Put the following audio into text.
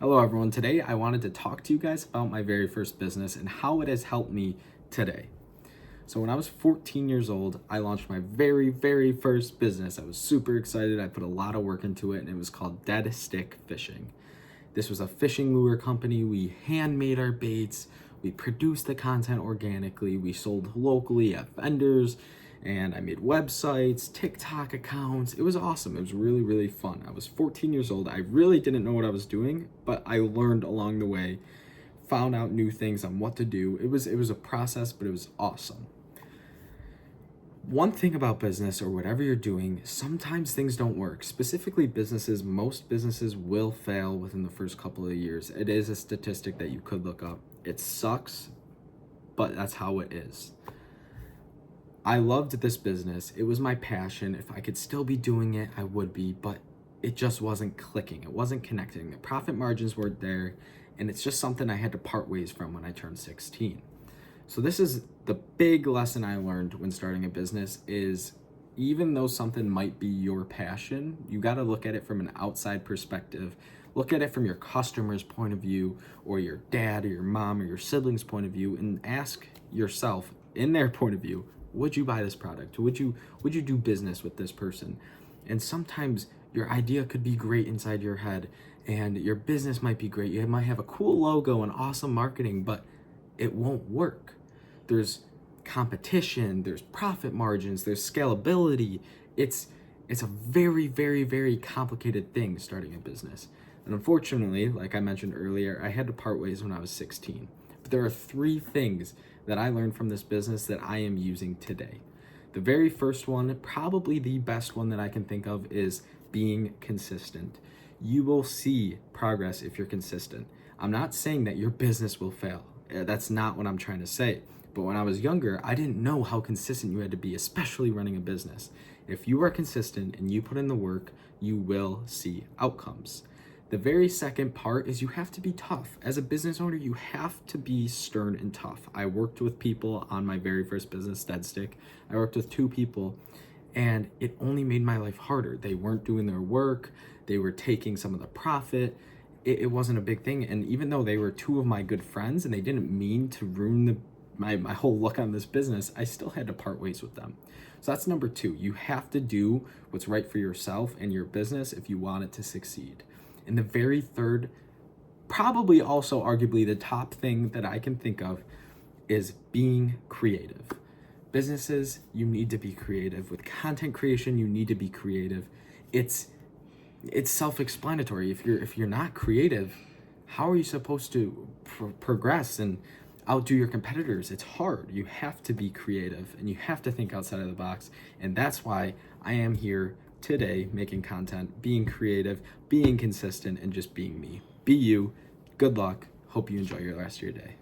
Hello everyone, today I wanted to talk to you guys about my very first business and how it has helped me today. So when I was 14 years old, I launched my very first business. I was super excited, I put a lot of work into it, and it was called Dead Stick Fishing. This was a fishing lure company. We handmade our baits, we produced the content organically, we sold locally at vendors, and I made websites, TikTok accounts. It was awesome. It was really fun. I was 14 years old. I really didn't know what I was doing, but I learned along the way, found out new things on what to do. It was a process, but it was awesome. One thing about business or whatever you're doing, sometimes things don't work. Specifically businesses, most businesses will fail within the first couple of years. It is a statistic that you could look up. It sucks, but that's how it is. I loved this business. It was my passion. If I could still be doing it, I would be, but it just wasn't clicking. It wasn't connecting. The profit margins weren't there, and it's just something I had to part ways from when I turned 16. So this is the big lesson I learned when starting a business is even though something might be your passion, you got to look at it from an outside perspective. Look at it from your customer's point of view, or your dad or your mom or your siblings' point of view, and ask yourself in their point of view, would you buy this product? Would you do business with this person? And sometimes your idea could be great inside your head and your business might be great. You might have a cool logo and awesome marketing, but it won't work. There's competition, there's profit margins, there's scalability. It's a very complicated thing starting a business. And unfortunately, like I mentioned earlier, I had to part ways when I was 16. But there are 3 things that I learned from this business that I am using today. The very first one, probably the best one that I can think of, is being consistent. You will see progress if you're consistent. I'm not saying that your business will fail. That's not what I'm trying to say. But when I was younger, I didn't know how consistent you had to be, especially running a business. If you are consistent and you put in the work, you will see outcomes. The very second part is you have to be tough. As a business owner, you have to be stern and tough. I worked with people on my very first business, Dead Stick. I worked with 2 people, and it only made my life harder. They weren't doing their work. They were taking some of the profit. It wasn't a big thing. And even though they were 2 of my good friends and they didn't mean to ruin my whole look on this business, I still had to part ways with them. So that's number 2. You have to do what's right for yourself and your business if you want it to succeed. And the very third, probably also arguably the top thing that I can think of, is being creative. Businesses, you need to be creative. With content creation, you need to be creative. It's self-explanatory. If you're not creative, how are you supposed to progress and outdo your competitors? It's hard. You have to be creative and you have to think outside of the box. And that's why I am here today making content, being creative, being consistent, and just being me. Be you. Good luck. Hope you enjoy your rest of your day.